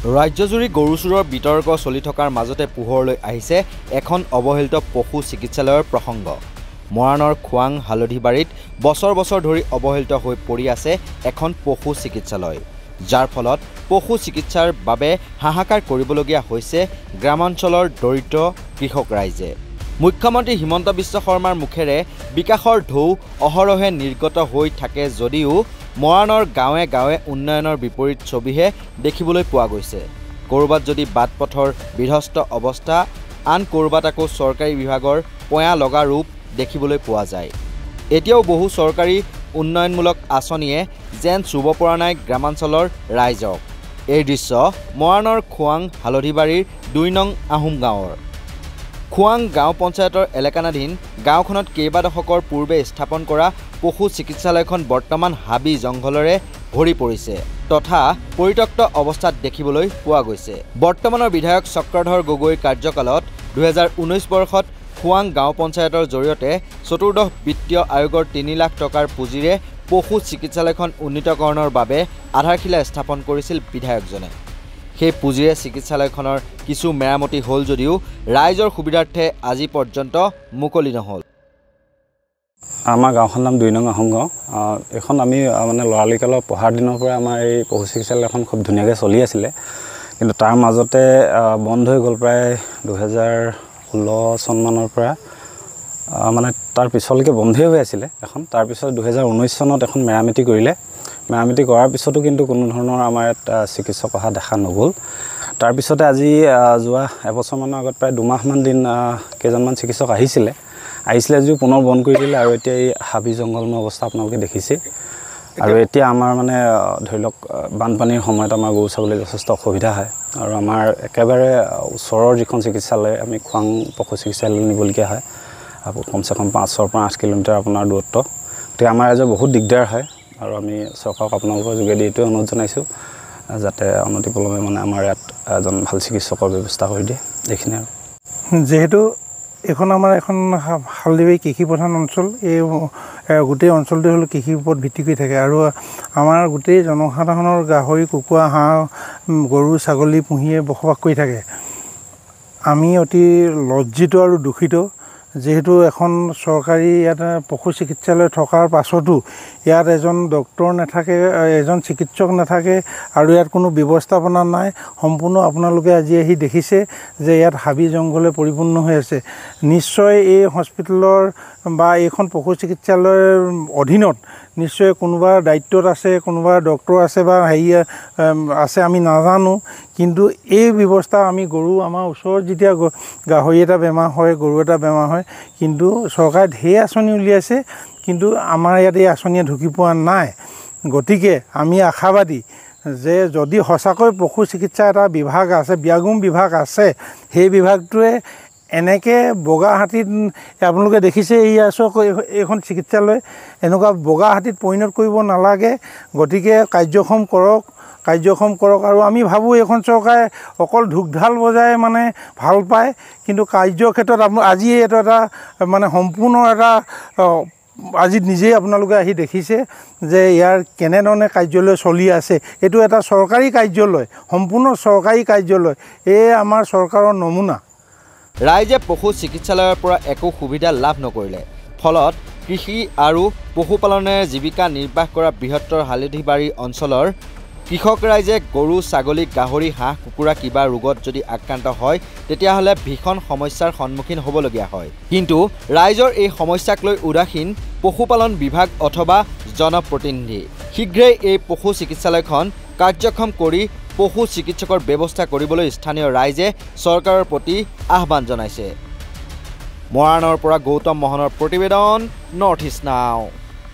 ৰাজ্যজুৰি গৰু চুৰৰ বিতৰ্ক চলি থকাৰ মাজতে পোহৰলৈ আহিছে এখন অৱহেলিত পশু চিকিৎসালয়ৰ প্ৰসংগ। মৰাণৰ খোৱাং হালধিবাৰীত বছৰ বছৰ ধৰি অৱহেলিত হৈ পৰি আছে এখন পশু চিকিৎসালয়, যাৰ ফলত পশু চিকিৎসাৰ বাবে হাহাকাৰ কৰিবলগীয়া হৈছে গ্ৰামাঞ্চলৰ দৰিদ্ৰ কৃষক ৰাইজে। মুখ্যমন্ত্ৰী হিমন্ত বিশ্ব শৰ্মাৰ মুখেৰে বিকাশৰ ঢৌ অহৰহে নিৰ্গত হৈ থাকে যদিও মৰাণৰ গাঁৱে গাঁৱে উন্নয়নৰ বিপৰীত ছবিহে দেখিবলৈ পোৱা গৈছে। ক'ৰবাত যদি বাট পথৰ বিধ্বস্ত অৱস্থা, আন ক'ৰবাত আকৌ চৰকাৰী বিভাগৰ পয়া লগা ৰূপ দেখিবলৈ পোৱা যায়। এতিয়াও বহু চৰকাৰী উন্নয়নমূলক আঁচনিয়ে যেন চুব পৰা নাই গ্ৰামাঞ্চলৰ ৰাইজক। এই দৃশ্য মৰাণৰ খোৱাং হালধিবাৰীৰ ২ নং আহোম গাঁৱৰ। খোৱাং গাঁও পঞ্চায়তৰ এলেকানাধীন গাঁওখনত কেইবা দশকৰ পূৰ্বে স্থাপন কৰা পশু চিকিৎসালয়খন বৰ্তমান হাবি জংঘলেৰে ভৰি পৰিছে তথা পৰিত্যক্ত অৱস্থাত দেখিবলৈ পোৱা গৈছে। বৰ্তমানৰ বিধায়ক চক্ৰধৰ গগৈৰ কাৰ্যকালত ২০১৯ বৰ্ষত খোৱাং গাঁও পঞ্চায়তৰ জৰিয়তে চতুৰ্দশ বিত্তীয় আয়োগৰ ৩ লাখ টকাৰ পুঁজিৰে পশু চিকিৎসালয়খন উন্নীতকৰণৰ বাবে আধাৰশিলা স্থাপন কৰিছিল বিধায়কজনে। সেই পুঁজিৰে চিকিৎসালয়খনৰ কিছু মেৰামতি হ'ল যদিও ৰাইজৰ সুবিধাৰ্থে আজি পৰ্যন্ত মুকলি নহ'ল। আমাৰ গাঁওখনৰ নাম ২ নং আহোম গাঁও। এখন আমি মানে ল'ৰালিকালৰ পঢ়াৰ দিনৰ পৰা আমাৰ এই পশু চিকিৎসালয়খন খুব ধুনীয়াকৈ চলি আছিলে, কিন্তু তাৰ মাজতে বন্ধ হৈ গ'ল প্ৰায় ২০১৬ চনমানৰ পৰা। মানে তাৰ পিছলৈকে বন্ধই হৈ আছিলে এখন। তাৰপিছত ২০১৯ চনত এখন মেৰামতি কৰিলে। মেৰামতি কৰাৰ পিছতো কিন্তু কোনো ধৰণৰ আমাৰ ইয়াত চিকিৎসক অহা দেখা নগ'ল। তাৰপিছতে আজি যোৱা এবছৰমানৰ আগত প্ৰায় ২ মাহমান দিন কেইজনমান চিকিৎসক আহিছিলে যদিও পুনৰ বন্ধ কৰি দিলে, আৰু এতিয়া এই হাবি জংঘলময় অৱস্থা আপোনালোকে দেখিছে। আৰু এতিয়া আমাৰ মানে ধৰি লওক বানপানীৰ সময়ত আমাৰ গৰু ছাগলীৰ যথেষ্ট অসুবিধা হয়, আৰু আমাৰ একেবাৰে ওচৰৰ যিখন চিকিৎসালয় আমি খোৱাং পশু চিকিৎসালয়লৈ নিবলগীয়া হয়, কমচে কম ৫ৰ পৰা ৮ কিলোমিটাৰ আপোনাৰ দূৰত্ব। গতিকে আমাৰ ৰাইজৰ বহুত দিগদাৰ হয়, আৰু আমি চৰকাৰক আপোনালোকৰ যোগেদি এইটোৱে অনুৰোধ জনাইছোঁ যাতে অনতিপলমে মানে আমাৰ ইয়াত এজন ভাল চিকিৎসকৰ ব্যৱস্থা কৰি দিয়ে। এইখিনি আৰু যিহেতু এখন আমাৰ এখন হালধিবাৰী কৃষি প্ৰধান অঞ্চল, এই গোটেই অঞ্চলটো হ'ল কৃষিৰ ওপৰত ভিত্তি কৰি থাকে, আৰু আমাৰ গোটেই জনসাধাৰণৰ গাহৰি, কুকুৰা, হাঁহ, গৰু, ছাগলী পুহিয়ে বসবাস কৰি থাকে। আমি অতি লজ্জিত আৰু দূষিত, যিহেতু এখন চৰকাৰী ইয়াত পশু চিকিৎসালয় থকাৰ পাছতো ইয়াত এজন ডক্তৰ নাথাকে, এজন চিকিৎসক নাথাকে, আৰু ইয়াত কোনো ব্যৱস্থাপনা নাই। সম্পূৰ্ণ আপোনালোকে আজি আহি দেখিছে যে ইয়াত হাবি জংঘলে পৰিপূৰ্ণ হৈ আছে। নিশ্চয় এই হস্পিটেলৰ বা এইখন পশু চিকিৎসালয়ৰ অধীনত নিশ্চয় কোনোবা দায়িত্বত আছে, কোনোবা ডক্তৰ আছে বা আছে, আমি নাজানো। কিন্তু এই ব্যৱস্থা আমি গৰু, আমাৰ ওচৰত যেতিয়া গাহৰি এটা বেমাৰ হয়, গৰু এটা বেমাৰ হয়, কিন্তু চৰকাৰে ঢেৰ আঁচনি উলিয়াইছে, কিন্তু আমাৰ ইয়াত এই আঁচনিয়ে ঢুকি পোৱা নাই। গতিকে আমি আশাবাদী যে যদি সঁচাকৈ পশু চিকিৎসা এটা বিভাগ আছে, ব্যাগুম বিভাগ আছে, সেই বিভাগটোৱে এনেকৈ বগা হাতীত, আপোনালোকে দেখিছে এইখন চিকিৎসালয় এনেকুৱা বগা হাতীত পৰিণত কৰিব নালাগে। গতিকে কাৰ্যক্ষম কৰক। আৰু আমি ভাবোঁ এইখন চৰকাৰে অকল ঢোকঢাল বজাই মানে ভাল পায়, কিন্তু কাৰ্যৰ ক্ষেত্ৰত আজি এইটো এটা মানে সম্পূৰ্ণ এটা আজি নিজেই আপোনালোকে আহি দেখিছে যে ইয়াৰ কেনেধৰণে কাৰ্যালয় চলি আছে। এইটো এটা চৰকাৰী কাৰ্যালয়, সম্পূৰ্ণ চৰকাৰী কাৰ্যালয়। এই আমাৰ চৰকাৰৰ নমুনা। ৰাইজে পশু চিকিৎসালয়ৰ পৰা একো সুবিধা লাভ নকৰিলে, ফলত কৃষি আৰু পশুপালনেৰে জীৱিকা নিৰ্বাহ কৰা বৃহত্তৰ হালধিবাৰী অঞ্চলৰ কৃষক ৰাইজে গৰু, ছাগলী, গাহৰি, হাঁহ, কুকুৰা কিবা ৰোগত যদি আক্ৰান্ত হয় তেতিয়াহ'লে ভীষণ সমস্যাৰ সন্মুখীন হ'বলগীয়া হয়। কিন্তু ৰাইজৰ এই সমস্যাক লৈ উদাসীন পশুপালন বিভাগ অথবা জনপ্ৰতিনিধি। শীঘ্ৰেই এই পশু চিকিৎসালয়খন কাৰ্যক্ষম কৰি পশু চিকিৎসকৰ ব্যৱস্থা কৰিবলৈ স্থানীয় ৰাইজে চৰকাৰৰ প্ৰতি আহ্বান জনাইছে। মৰাণৰ পৰা গৌতম মোহনৰ প্ৰতিবেদন, নৰ্থ ইষ্ট নাও।